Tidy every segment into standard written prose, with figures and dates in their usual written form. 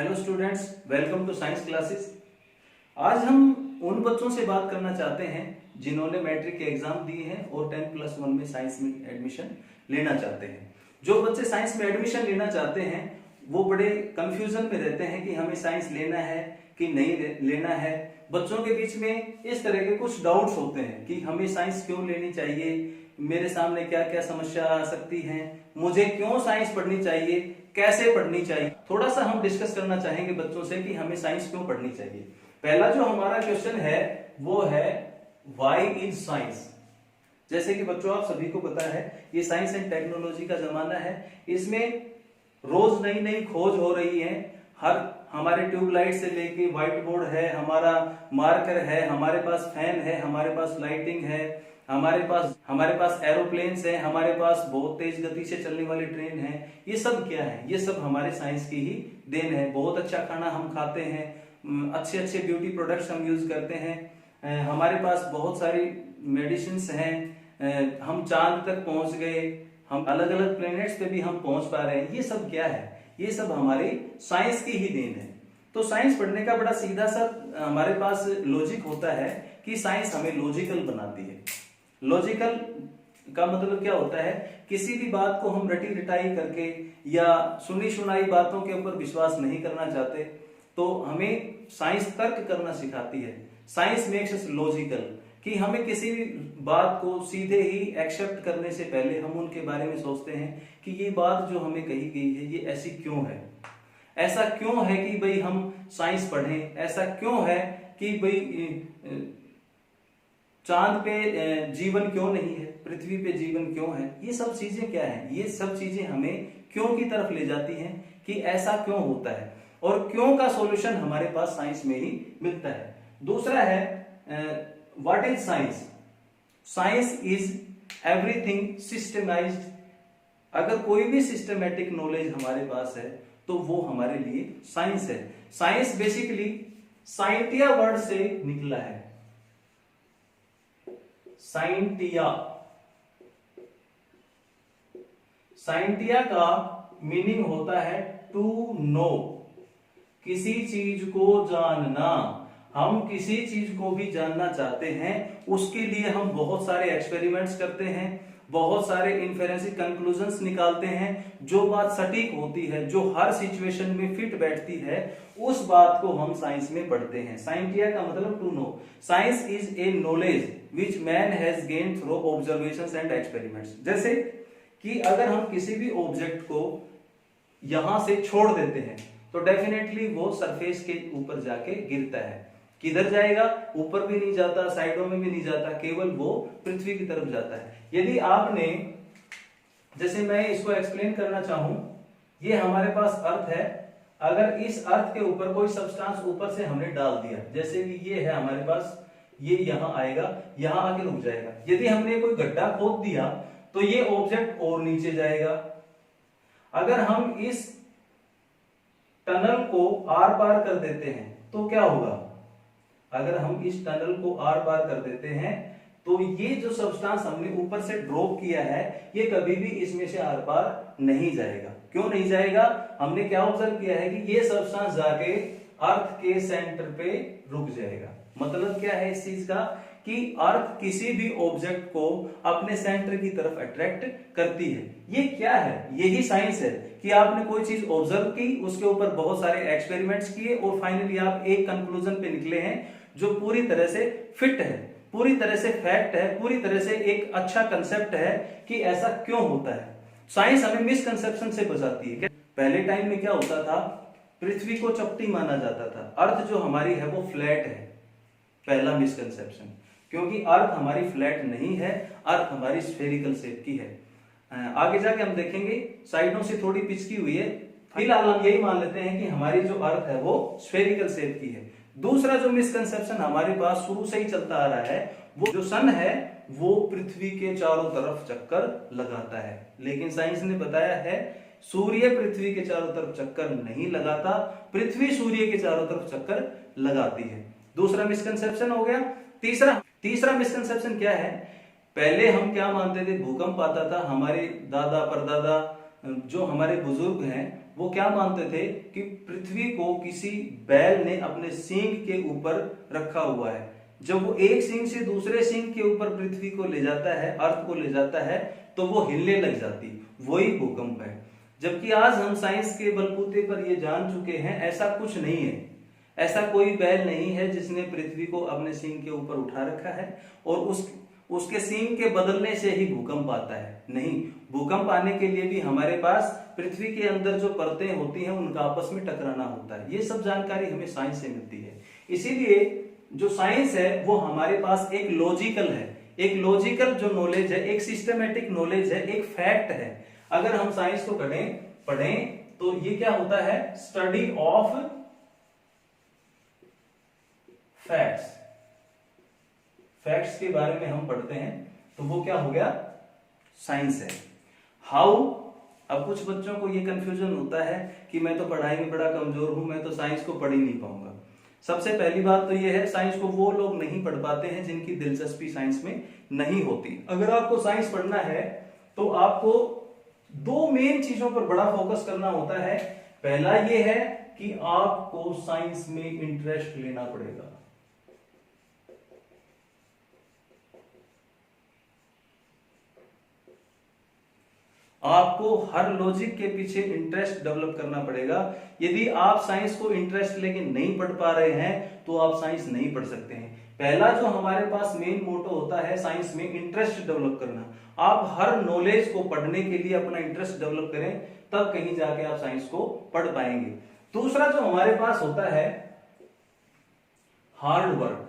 Hello students, welcome to science classes. आज हम उन बच्चों से बात करना चाहते हैं जिन्होंने मैट्रिक के एग्जाम दिए हैं और 10+1 में साइंस में एडमिशन लेना चाहते हैं। जो बच्चे साइंस में एडमिशन लेना चाहते हैं वो बड़े कंफ्यूजन में रहते हैं कि हमें साइंस लेना है कि नहीं लेना है। बच्चों के बीच में इस तरह के कुछ डाउट्स होते हैं कि हमें साइंस क्यों लेनी चाहिए, मेरे सामने क्या क्या समस्या आ सकती है, मुझे क्यों साइंस पढ़नी चाहिए, कैसे पढ़नी चाहिए। थोड़ा सा हम डिस्कस करना चाहेंगे बच्चों से कि हमें साइंस क्यों पढ़नी चाहिए। पहला जो हमारा क्वेश्चन है वो है व्हाई इज साइंस। जैसे कि बच्चों आप सभी को पता है ये साइंस एंड टेक्नोलॉजी का जमाना है, इसमें रोज नई नई खोज हो रही है। हर हमारे ट्यूबलाइट से लेके व्हाइट बोर्ड है, हमारा मार्कर है, हमारे पास फैन है, हमारे पास लाइटिंग है, हमारे पास एरोप्लेन्स है, हमारे पास बहुत तेज गति से चलने वाली ट्रेन है। ये सब क्या है? ये सब हमारे साइंस की ही देन है। बहुत अच्छा खाना हम खाते हैं, अच्छे अच्छे ब्यूटी प्रोडक्ट्स हम यूज करते हैं, हमारे पास बहुत सारी मेडिसिन हैं, हम चांद तक पहुंच गए, हम अलग अलग प्लेनेट्स पे भी हम पहुंच पा रहे हैं। ये सब क्या है? ये सब हमारी साइंस की ही देन है। तो साइंस पढ़ने का बड़ा सीधा सा हमारे पास लॉजिक होता है कि साइंस हमें लॉजिकल बनाती है। लॉजिकल का मतलब क्या होता है? किसी भी बात को हम रटी रटाई करके या सुनी सुनाई बातों के ऊपर विश्वास नहीं करना चाहते, तो हमें साइंस तर्क करना सिखाती है। साइंस मेक्स अस लॉजिकल, कि हमें किसी भी बात को सीधे ही एक्सेप्ट करने से पहले हम उनके बारे में सोचते हैं कि ये बात जो हमें कही गई है ये ऐसी क्यों है, ऐसा क्यों है कि भाई हम साइंस पढ़ें, ऐसा क्यों है कि भाई चांद पे जीवन क्यों नहीं है, पृथ्वी पे जीवन क्यों है। ये सब चीजें क्या है? ये सब चीजें हमें क्यों की तरफ ले जाती हैं कि ऐसा क्यों होता है, और क्यों का सॉल्यूशन हमारे पास साइंस में ही मिलता है। दूसरा है what is science. Science is everything systemised. अगर कोई भी सिस्टमेटिक नॉलेज हमारे पास है तो वो हमारे लिए साइंस है। साइंस बेसिकली साइंटिया वर्ड से निकला है। साइंटिया, साइंटिया का मीनिंग होता है टू नो, किसी चीज को जानना। हम किसी चीज को भी जानना चाहते हैं, उसके लिए हम बहुत सारे एक्सपेरिमेंट्स करते हैं, बहुत सारे इन्फेरेंशियल कंक्लूजन्स निकालते हैं। जो बात सटीक होती है, जो हर सिचुएशन में फिट बैठती है, उस बात को हम साइंस में पढ़ते हैं। साइंटिया का मतलब to know. Science is a knowledge which man has gained through observations and experiments. जैसे कि अगर हम किसी भी ऑब्जेक्ट को यहां से छोड़ देते हैं तो डेफिनेटली वो सरफेस के ऊपर जाके गिरता है। किधर जाएगा? ऊपर भी नहीं जाता, साइडों में भी नहीं जाता, केवल वो पृथ्वी की तरफ जाता है। यदि आपने, जैसे मैं इसको एक्सप्लेन करना चाहूं, ये हमारे पास अर्थ है। अगर इस अर्थ के ऊपर कोई सब्सटेंस ऊपर से हमने डाल दिया, जैसे कि ये है हमारे पास, ये यहां आएगा, यहां आके रुक जाएगा। यदि हमने कोई गड्ढा खोद दिया तो ये ऑब्जेक्ट और नीचे जाएगा। अगर हम इस टनल को आर पार कर देते हैं तो क्या होगा? अगर हम इस टनल को आर पार कर देते हैं तो ये जो सब्सटेंस हमने ऊपर से ड्रॉप किया है ये कभी भी इसमें से आर पार नहीं जाएगा। क्यों नहीं जाएगा? हमने क्या ऑब्जर्व किया है कि ये सब्सटेंस जाके अर्थ के सेंटर पे रुक जाएगा। मतलब क्या है इस चीज का? कि अर्थ किसी भी ऑब्जेक्ट को अपने सेंटर की तरफ अट्रैक्ट करती है। ये क्या है? यही साइंस है कि आपने कोई चीज ऑब्जर्व की, उसके ऊपर बहुत सारे एक्सपेरिमेंट्स किए और फाइनली आप एक कंक्लूजन पे निकले हैं जो पूरी तरह से फिट है, पूरी तरह से फैक्ट है, पूरी तरह से एक अच्छा कंसेप्ट है कि ऐसा क्यों होता है। साइंस हमें मिसकंसेप्शन से बचाती है। पहले टाइम में क्या होता था? पृथ्वी को चपटी माना जाता था, अर्थ जो हमारी है वो फ्लैट है। पहला मिसकंसेप्शन, क्योंकि अर्थ हमारी फ्लैट नहीं है, अर्थ हमारी स्फेरिकल शेप की है। आगे जाके हम देखेंगे साइडों से थोड़ी पिचकी हुई है। फिलहाल हम यही मान लेते हैं कि हमारी जो अर्थ है वो स्फेरिकल शेप की है। दूसरा जो मिसकंसेप्शन हमारे पास शुरू से ही चलता आ रहा है, वो जो सन है वो पृथ्वी के चारों तरफ चक्कर लगाता है। लेकिन साइंस ने बताया है सूर्य पृथ्वी के चारों तरफ चक्कर नहीं लगाता, पृथ्वी सूर्य के चारों तरफ चक्कर लगाती है। दूसरा मिसकंसेप्शन हो गया। तीसरा मिसकंसेप्शन क्या है? पहले हम क्या मानते थे? भूकंप आता था, हमारे दादा परदादा जो हमारे बुजुर्ग हैं वो क्या मानते थे कि पृथ्वी को किसी बैल ने अपने सींग के ऊपर रखा हुआ है। जब वो एक सींग से दूसरे सींग के ऊपर पृथ्वी को ले जाता है, अर्थ को ले जाता है, तो वो हिलने लग जाती, वही भूकंप है। जबकि आज हम साइंस के बलबूते पर ये जान चुके हैं ऐसा कुछ नहीं है, ऐसा कोई बैल नहीं है जिसने पृथ्वी को अपने सींग के ऊपर उठा रखा है और उसके सींग के बदलने से ही भूकंप आता है। नहीं, भूकंप आने के लिए भी हमारे पास पृथ्वी के अंदर जो परतें होती हैं उनका आपस में टकराना होता है। ये सब जानकारी हमें साइंस से मिलती है। इसीलिए जो साइंस है वो हमारे पास एक लॉजिकल है, एक लॉजिकल जो नॉलेज है, एक सिस्टमेटिक नॉलेज है, एक फैक्ट है। अगर हम साइंस को पढ़ें तो ये क्या होता है, स्टडी ऑफ फैक्ट्स। फैक्ट्स के बारे में हम पढ़ते हैं तो वो क्या हो गया, साइंस है। हाउ, अब कुछ बच्चों को ये कंफ्यूजन होता है कि मैं तो पढ़ाई में बड़ा कमजोर हूं, मैं तो साइंस को पढ़ ही नहीं पाऊंगा। सबसे पहली बात तो ये है, साइंस को वो लोग नहीं पढ़ पाते हैं जिनकी दिलचस्पी साइंस में नहीं होती। अगर आपको साइंस पढ़ना है तो आपको दो मेन चीजों पर बड़ा फोकस करना होता है। पहला ये है कि आपको साइंस में इंटरेस्ट लेना पड़ेगा। आपको हर लॉजिक के पीछे इंटरेस्ट डेवलप करना पड़ेगा। यदि आप साइंस को इंटरेस्ट लेके नहीं पढ़ पा रहे हैं तो आप साइंस नहीं पढ़ सकते हैं। पहला जो हमारे पास मेन मोटो होता है साइंस में, इंटरेस्ट डेवलप करना। आप हर नॉलेज को पढ़ने के लिए अपना इंटरेस्ट डेवलप करें, तब कहीं जाके आप साइंस को पढ़ पाएंगे। दूसरा जो हमारे पास होता है हार्ड वर्क।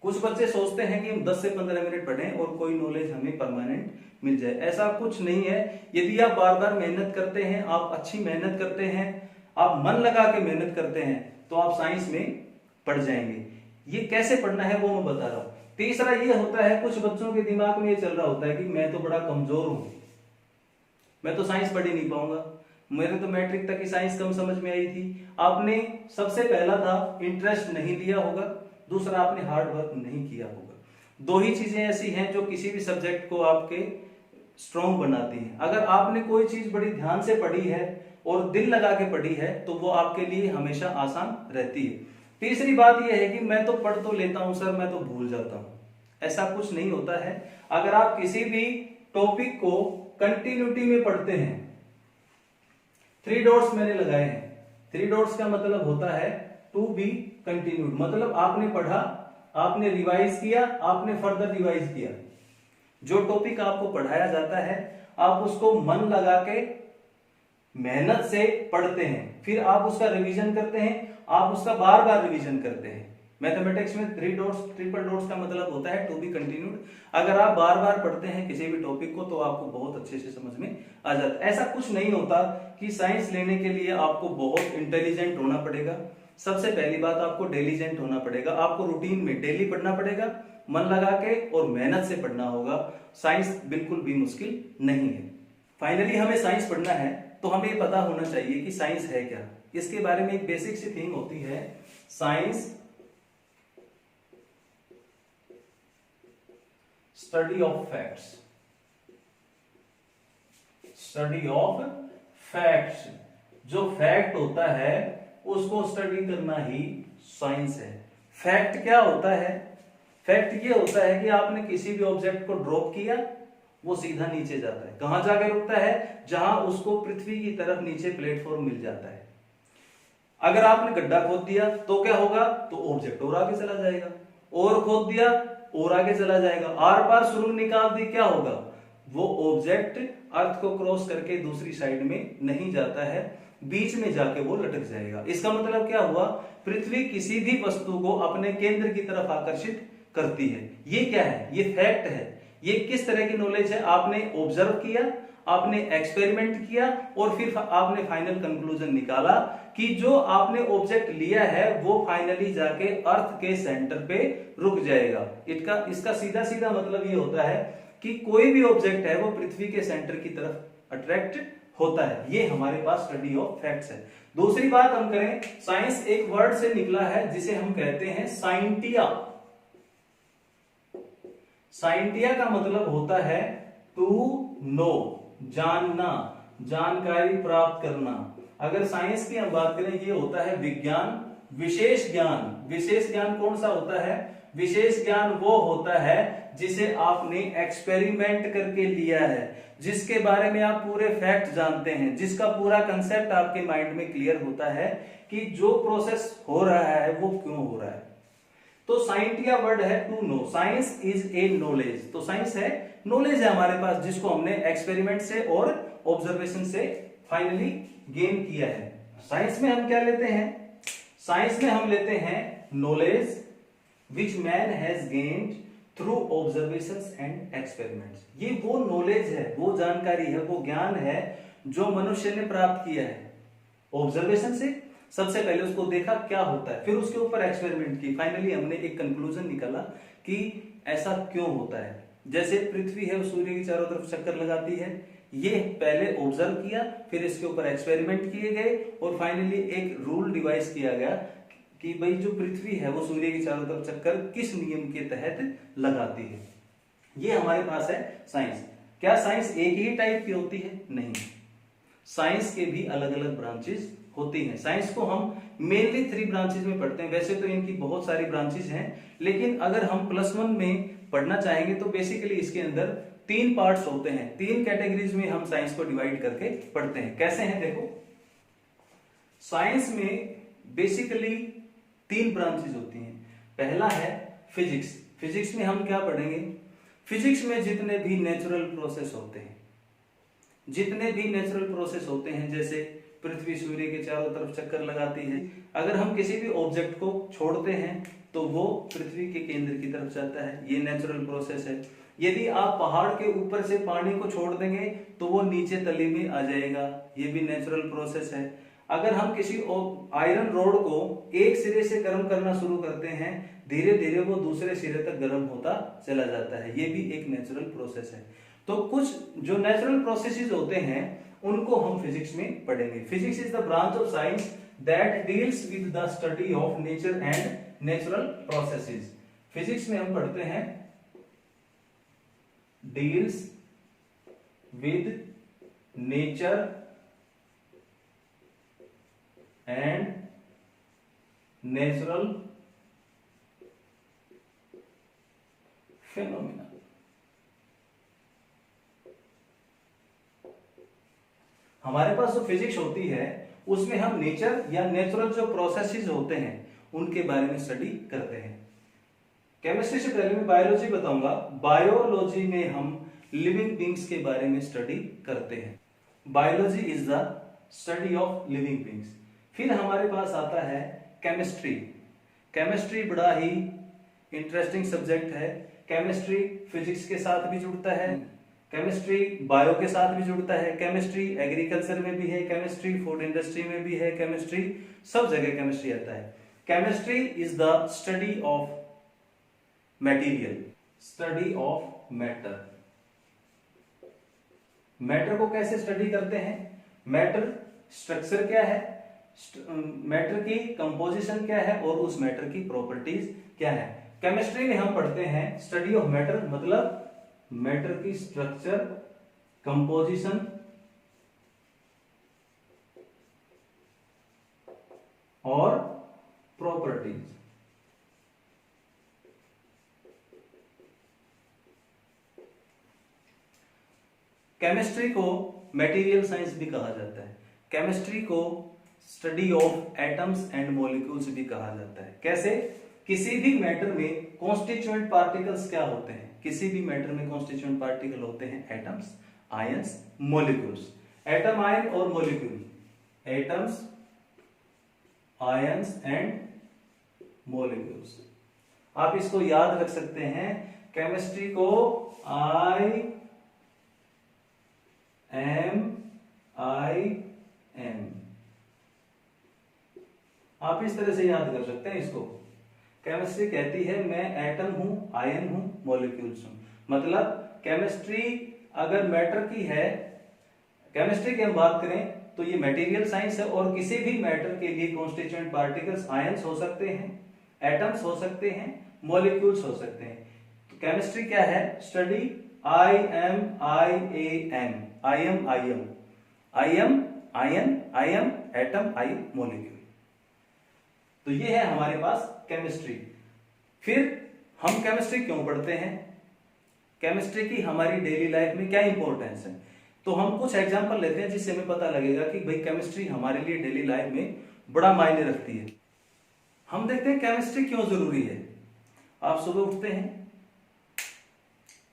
कुछ बच्चे सोचते हैं कि हम 10 से 15 मिनट पढ़ें और कोई नॉलेज हमें परमानेंट मिल जाए। ऐसा कुछ नहीं है। यदि आप बार बार मेहनत करते हैं, आप अच्छी मेहनत करते हैं, आप मन लगा के मेहनत करते हैं, तो आप साइंस में पढ़ जाएंगे। ये कैसे पढ़ना है वो मैं बता रहा हूं। तीसरा ये होता है, कुछ बच्चों के दिमाग में ये चल रहा होता है कि मैं तो बड़ा कमजोर हूं, मैं तो साइंस पढ़ ही नहीं पाऊंगा, मेरे तो मैट्रिक तक की साइंस कम समझ में आई थी। आपने सबसे पहला था इंटरेस्ट नहीं लिया होगा, दूसरा आपने हार्ड वर्क नहीं किया होगा। दो ही चीजें ऐसी हैं जो किसी भी सब्जेक्ट को आपके स्ट्रॉन्ग बनाती हैं। अगर आपने कोई चीज बड़ी ध्यान से पढ़ी है और दिल लगा के पढ़ी है तो वो आपके लिए हमेशा आसान रहती है। तीसरी बात यह है कि मैं तो पढ़ तो लेता हूं सर, मैं तो भूल जाता हूं। ऐसा कुछ नहीं होता है। अगर आप किसी भी टॉपिक को कंटिन्यूटी में पढ़ते हैं, 3 डॉट्स मैंने लगाए हैं। 3 डॉट्स का मतलब होता है टू बी कंटिन्यूड, मतलब आपने पढ़ा, आपने रिवाइज किया, आपने फर्दर रिवाइज किया। जो टॉपिक आपको पढ़ाया जाता है आप उसको मन लगा के मेहनत से पढ़ते हैं, फिर आप उसका रिवीजन करते हैं, आप उसका बार बार रिवीजन करते हैं। मैथमेटिक्स में 3 डॉट्स, ट्रिपल डॉट्स का मतलब होता है टू बी कंटिन्यूड। अगर आप बार बार पढ़ते हैं किसी भी टॉपिक को तो आपको बहुत अच्छे से समझ में आ जाता है। ऐसा कुछ नहीं होता कि साइंस लेने के लिए आपको बहुत इंटेलिजेंट होना पड़ेगा। सबसे पहली बात, आपको डिलीजेंट होना पड़ेगा। आपको रूटीन में डेली पढ़ना पड़ेगा, मन लगा के और मेहनत से पढ़ना होगा। साइंस बिल्कुल भी मुश्किल नहीं है। फाइनली हमें साइंस पढ़ना है तो हमें ये पता होना चाहिए कि साइंस है क्या। इसके बारे में एक बेसिक सी थिंग होती है, science study of facts. Study of facts, जो फैक्ट होता है उसको स्टडी करना ही साइंस है। फैक्ट क्या होता है? फैक्ट ये होता है कि आपने किसी भी ऑब्जेक्ट को ड्रॉप किया, वो सीधा नीचे जाता है। कहां जाके रुकता है? जहां उसको पृथ्वी की तरफ नीचे प्लेटफॉर्म मिल जाता है। अगर आपने गड्ढा खोद दिया तो क्या होगा? तो ऑब्जेक्ट और आगे चला जाएगा, और खोद दिया और आगे चला जाएगा, आर पार सुरंग निकाल दी, क्या होगा? वो ऑब्जेक्ट अर्थ को क्रॉस करके दूसरी साइड में नहीं जाता है, बीच में जाके वो लटक जाएगा। इसका मतलब क्या हुआ? पृथ्वी किसी भी वस्तु को अपने केंद्र की तरफ आकर्षित करती है। ये क्या है? ये फैक्ट है। ये किस तरह की नॉलेज है? आपने ऑब्जर्व किया, आपने एक्सपेरिमेंट किया और फिर आपने फाइनल कंक्लूजन निकाला कि जो आपने ऑब्जेक्ट लिया है वो फाइनली जाके अर्थ के सेंटर पे रुक जाएगा। इसका सीधा सीधा मतलब ये होता है कि कोई भी ऑब्जेक्ट है वो पृथ्वी के सेंटर की तरफ अट्रैक्ट होता है। ये हमारे पास स्टडी ऑफ फैक्ट्स है। दूसरी बात हम करें, साइंस एक वर्ड से निकला है जिसे हम कहते हैं साइंटिया। साइंटिया का मतलब होता है टू नो, जानना, जानकारी प्राप्त करना। अगर साइंस की हम बात करें, ये होता है विज्ञान। विशेष ज्ञान, विशेष ज्ञान कौन सा होता है? विशेष ज्ञान वो होता है जिसे आपने एक्सपेरिमेंट करके लिया है, जिसके बारे में आप पूरे फैक्ट जानते हैं, जिसका पूरा कंसेप्ट आपके माइंड में क्लियर होता है कि जो प्रोसेस हो रहा है वो क्यों हो रहा है। तो साइंटिया वर्ड है to know. Science is a knowledge. तो साइंस है, नॉलेज है हमारे पास, जिसको हमने एक्सपेरिमेंट से और ऑब्जर्वेशन से फाइनली गेन किया है। साइंस में हम क्या लेते हैं? साइंस में हम लेते हैं knowledge which man has gained through observations and experiments. ये वो नॉलेज है, वो जानकारी है, वो ज्ञान है जो मनुष्य ने प्राप्त किया है ऑब्जर्वेशन से। सबसे पहले उसको देखा क्या होता है, फिर उसके ऊपर एक्सपेरिमेंट की, फाइनली हमने एक कंक्लूजन निकाला कि ऐसा क्यों होता है। जैसे पृथ्वी है, सूर्य की चारों तरफ चक्कर लगाती है, ये पहले ऑब्जर्व किया, फिर इसके ऊपर एक्सपेरिमेंट किए गए और फाइनली एक रूल डिवाइस किया गया कि भाई जो पृथ्वी है वो सूर्य की चारों तरफ चक्कर किस नियम के तहत लगाती है। ये हमारे पास है साइंस। क्या साइंस एक ही टाइप की होती है? नहीं, साइंस के भी अलग अलग ब्रांचेस होती हैं। साइंस को हम मेनली 3 ब्रांचेस में पढ़ते हैं। वैसे तो इनकी बहुत सारी ब्रांचेस हैं, लेकिन अगर हम +1 में पढ़ना चाहेंगे तो बेसिकली इसके अंदर 3 पार्ट्स होते हैं। 3 कैटेगरीज में हम साइंस को डिवाइड करके पढ़ते हैं। कैसे हैं देखो, साइंस में बेसिकली 3 ब्रांचेस होती हैं। पहला है फिजिक्स। फिजिक्स में हम क्या पढ़ेंगे? फिजिक्स में जितने भी नेचुरल प्रोसेस होते हैं, जितने भी नेचुरल प्रोसेस होते हैं, जैसे पृथ्वी सूर्य के चारों तरफ चक्कर लगाती है, अगर हम किसी भी ऑब्जेक्ट को छोड़ते हैं तो वो पृथ्वी के केंद्र की तरफ जाता है, ये नेचुरल प्रोसेस है। यदि आप पहाड़ के ऊपर से पानी को छोड़ देंगे तो वो नीचे तली में आ जाएगा, ये भी नेचुरल प्रोसेस है। अगर हम किसी आयरन रोड को एक सिरे से गर्म करना शुरू करते हैं, धीरे धीरे वो दूसरे सिरे तक गर्म होता चला जाता है, ये भी एक नेचुरल प्रोसेस है। तो कुछ जो नेचुरल प्रोसेसेस होते हैं उनको हम फिजिक्स में पढ़ेंगे। Physics is the branch of science that deals with the study of nature and natural processes. Physics में हम पढ़ते हैं deals with nature and natural phenomena. हमारे पास जो फिजिक्स होती है उसमें हम नेचर या नेचुरल जो प्रोसेसेस होते हैं उनके बारे में स्टडी करते हैं। केमिस्ट्री से पहले मैं बायोलॉजी बताऊंगा। बायोलॉजी में हम लिविंग बींग्स के बारे में स्टडी करते हैं। Biology is the study of living beings. फिर हमारे पास आता है केमिस्ट्री। केमिस्ट्री बड़ा ही इंटरेस्टिंग सब्जेक्ट है। केमिस्ट्री फिजिक्स के साथ भी जुड़ता है, केमिस्ट्री बायो के साथ भी जुड़ता है, केमिस्ट्री एग्रीकल्चर में भी है, केमिस्ट्री फूड इंडस्ट्री में भी है, केमिस्ट्री सब जगह केमिस्ट्री आता है। Chemistry is the study of material, study of matter. Matter को कैसे स्टडी करते हैं? मैटर स्ट्रक्चर क्या है, मैटर की कंपोजिशन क्या है और उस मैटर की प्रॉपर्टीज क्या है। केमिस्ट्री में हम पढ़ते हैं स्टडी ऑफ मैटर, मतलब मैटर की स्ट्रक्चर, कंपोजिशन और प्रॉपर्टीज। केमिस्ट्री को मटेरियल साइंस भी कहा जाता है। केमिस्ट्री को study of atoms and molecules भी कहा जाता है। कैसे? किसी भी मैटर में कॉन्स्टिट्यूएंट पार्टिकल्स क्या होते हैं? किसी भी मैटर में कॉन्स्टिट्यूएंट पार्टिकल होते हैं atoms, ions, molecules. Atom, ion और molecule, atoms, ions and molecules. आप इसको याद रख सकते हैं। केमिस्ट्री को IMIM, आप इस तरह से याद कर सकते हैं इसको। केमिस्ट्री कहती है मैं एटम हूं, आयन हूं, मॉलिक्यूल्स हूं। मतलब केमिस्ट्री अगर मैटर की है, केमिस्ट्री की हम बात करें तो ये मटेरियल साइंस है और किसी भी मैटर के लिए कॉन्स्टिट्यूएंट पार्टिकल्स आयंस हो सकते हैं, एटम्स हो सकते हैं, मॉलिक्यूल्स हो सकते हैं। तो केमिस्ट्री क्या है? स्टडी आयन एटम, आई मॉलिक्यूल। तो ये है हमारे पास केमिस्ट्री। फिर हम केमिस्ट्री क्यों पढ़ते हैं? केमिस्ट्री की हमारी डेली लाइफ में क्या इंपॉर्टेंस है? तो हम कुछ एग्जांपल लेते हैं जिससे हमें पता लगेगा कि भाई केमिस्ट्री हमारे लिए डेली लाइफ में बड़ा मायने रखती है। हम देखते हैं केमिस्ट्री क्यों जरूरी है। आप सुबह उठते हैं,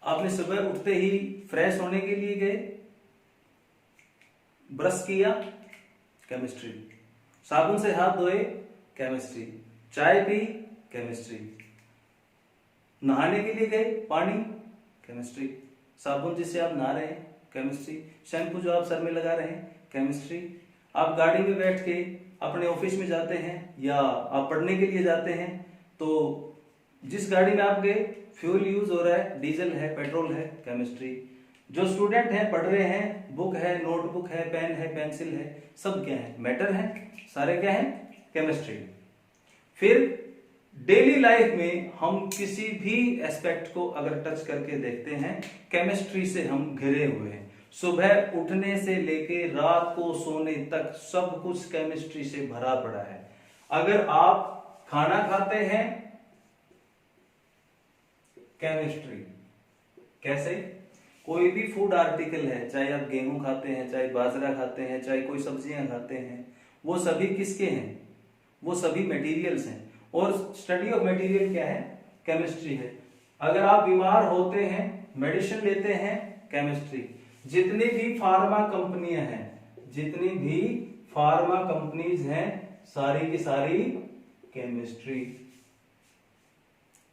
आपने सुबह उठते ही फ्रेश होने के लिए गए, ब्रश किया, केमिस्ट्री, साबुन से हाथ धोए, केमिस्ट्री, चाय पी, केमिस्ट्री, नहाने के लिए गए, पानी, केमिस्ट्री, साबुन जिससे आप नहा रहे हैं, केमिस्ट्री, शैम्पू जो आप सर में लगा रहे हैं, केमिस्ट्री, आप गाड़ी में बैठ के अपने ऑफिस में जाते हैं या आप पढ़ने के लिए जाते हैं, तो जिस गाड़ी में आप गए फ्यूल यूज हो रहा है, डीजल है, पेट्रोल है, केमिस्ट्री। जो स्टूडेंट हैं, पढ़ रहे हैं, बुक है, नोटबुक है, पेन है, पेंसिल है, सब क्या है? मैटर है, सारे क्या है? केमिस्ट्री। फिर डेली लाइफ में हम किसी भी एस्पेक्ट को अगर टच करके देखते हैं, केमिस्ट्री से हम घिरे हुए हैं। सुबह उठने से लेके रात को सोने तक सब कुछ केमिस्ट्री से भरा पड़ा है। अगर आप खाना खाते हैं, केमिस्ट्री, कैसे? कोई भी फूड आर्टिकल है, चाहे आप गेहूं खाते हैं, चाहे बाजरा खाते हैं, चाहे कोई सब्जियां खाते हैं, वो सभी किसके हैं? वो सभी मटेरियल्स हैं। और स्टडी ऑफ मटेरियल क्या है? केमिस्ट्री है। अगर आप बीमार होते हैं, मेडिसिन लेते हैं, केमिस्ट्री। जितनी भी फार्मा कंपनियां हैं, जितनी भी फार्मा कंपनीज हैं, सारी की सारी केमिस्ट्री।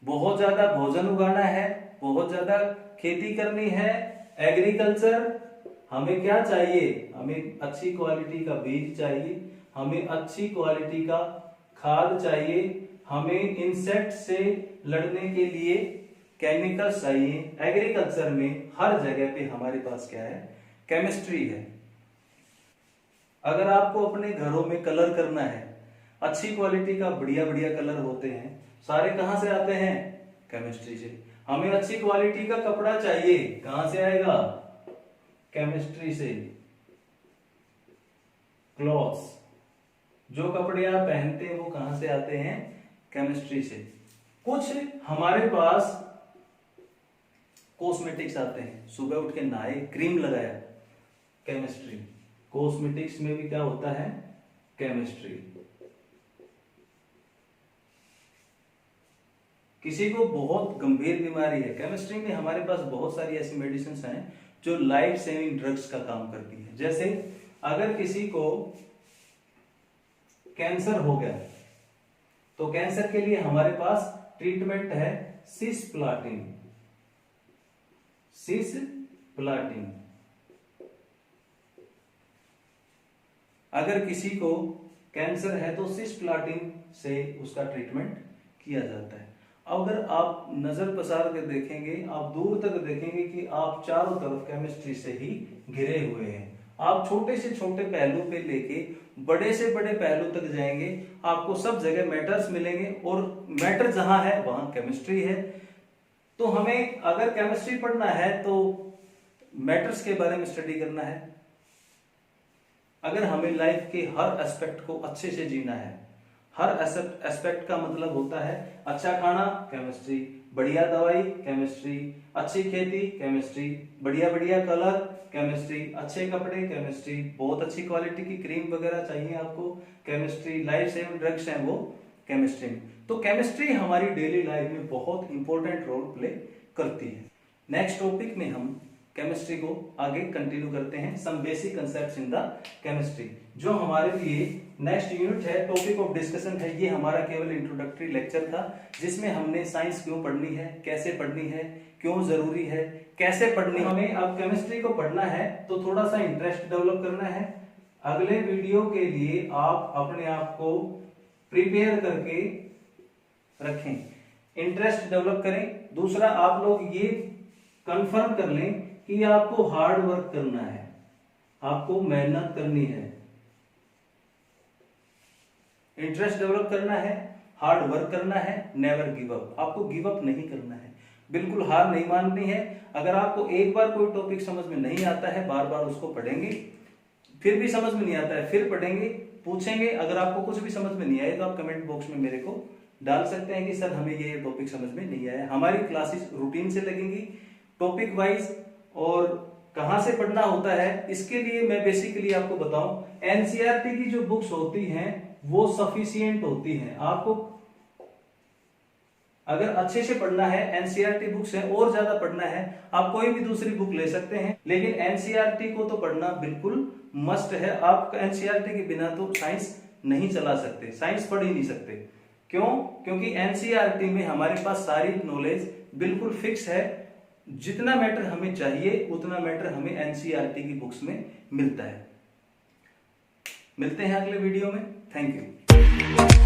बहुत ज्यादा भोजन उगाना है, बहुत ज्यादा खेती करनी है, एग्रीकल्चर, हमें क्या चाहिए? हमें अच्छी क्वालिटी का बीज चाहिए, हमें अच्छी क्वालिटी का खाद चाहिए, हमें इंसेक्ट से लड़ने के लिए केमिकल्स चाहिए। एग्रीकल्चर में हर जगह पे हमारे पास क्या है? केमिस्ट्री है। अगर आपको अपने घरों में कलर करना है, अच्छी क्वालिटी का बढ़िया बढ़िया कलर होते हैं, सारे कहां से आते हैं? केमिस्ट्री से। हमें अच्छी क्वालिटी का कपड़ा चाहिए, कहां से आएगा? केमिस्ट्री से। क्लॉथ्स, जो कपड़े आप पहनते हैं वो कहां से आते हैं? केमिस्ट्री से। कुछ हमारे पास कॉस्मेटिक्स आते हैं, सुबह उठ के नहाए, क्रीम लगाया, केमिस्ट्री। कॉस्मेटिक्स में भी क्या होता है? केमिस्ट्री। किसी को बहुत गंभीर बीमारी है, केमिस्ट्री में हमारे पास बहुत सारी ऐसी मेडिसिन हैं जो लाइफ सेविंग ड्रग्स का काम करती है। जैसे अगर किसी को कैंसर हो गया, तो कैंसर के लिए हमारे पास ट्रीटमेंट है सिस्प्लाटिन। सिस्प्लाटिन। अगर किसी को कैंसर है तो सिस्प्लाटिन से उसका ट्रीटमेंट किया जाता है। अगर आप नजर पसार कर देखेंगे, आप दूर तक देखेंगे कि आप चारों तरफ केमिस्ट्री से ही घिरे हुए हैं। आप छोटे से छोटे पहलू पे लेके बड़े से बड़े पहलू तक जाएंगे, आपको सब जगह मैटर्स मिलेंगे, और मैटर जहां है वहां केमिस्ट्री है। तो हमें अगर केमिस्ट्री पढ़ना है तो मैटर्स के बारे में स्टडी करना है। अगर हमें लाइफ के हर एस्पेक्ट को अच्छे से जीना है, हर एस्पेक्ट का मतलब होता है अच्छा खाना, केमिस्ट्री, बढ़िया दवाई, केमिस्ट्री, अच्छी खेती, केमिस्ट्री, बढ़िया बढ़िया कलर, केमिस्ट्री, अच्छे कपड़े, केमिस्ट्री, बहुत अच्छी क्वालिटी की क्रीम वगैरह चाहिए आपको, केमिस्ट्री, लाइफ सेविंग ड्रग्स हैं वो केमिस्ट्री में। तो केमिस्ट्री हमारी डेली लाइफ में बहुत इंपॉर्टेंट रोल प्ले करती है। नेक्स्ट टॉपिक में हम केमिस्ट्री को आगे कंटिन्यू करते हैं, some basic concepts in the chemistry. जो हमारे लिए नेक्स्ट यूनिट है, टॉपिक ऑफ डिस्कशन है। ये हमारा केवल इंट्रोडक्टरी लेक्चर था, जिसमें हमने साइंस क्यों पढ़नी है, कैसे पढ़नी है, क्यों जरूरी है, कैसे पढ़नी है। हमें अब केमिस्ट्री को पढ़ना है तो थोड़ा सा इंटरेस्ट डेवलप करना है। अगले वीडियो के लिए आप अपने आप को प्रिपेयर करके रखें, इंटरेस्ट डेवलप करें। दूसरा, आप लोग ये कंफर्म कर लें कि आपको हार्ड वर्क करना है, आपको मेहनत करनी है, इंटरेस्ट डेवलप करना है, हार्ड वर्क करना है, नेवर गिव अप। आपको गिव अप नहीं करना है। बिल्कुल हार नहीं माननी है। अगर आपको एक बार कोई टॉपिक समझ में नहीं आता है, बार बार उसको पढ़ेंगे, फिर भी समझ में नहीं आता है, फिर पढ़ेंगे, पूछेंगे। अगर आपको कुछ भी समझ में नहीं आए तो आप कमेंट बॉक्स में मेरे को डाल सकते हैं कि सर हमें ये टॉपिक समझ में नहीं आया। हमारी क्लासेस रूटीन से लगेंगी, टॉपिक वाइज, और कहां से पढ़ना होता है इसके लिए मैं बेसिकली आपको बताऊं, एनसीईआरटी की जो बुक्स होती हैं वो सफिशिएंट होती हैं। आपको अगर अच्छे से पढ़ना है, एनसीईआरटी बुक्स है, और ज्यादा पढ़ना है, आप कोई भी दूसरी बुक ले सकते हैं, लेकिन एनसीईआरटी को तो पढ़ना बिल्कुल मस्ट है। आप एनसीईआरटी के बिना तो साइंस नहीं चला सकते, साइंस पढ़ ही नहीं सकते। क्यों? क्योंकि एनसीईआरटी में हमारे पास सारी नॉलेज बिल्कुल फिक्स है। जितना मैटर हमें चाहिए उतना मैटर हमें एनसीईआरटी की बुक्स में मिलता है। मिलते हैं अगले वीडियो में। Thank you.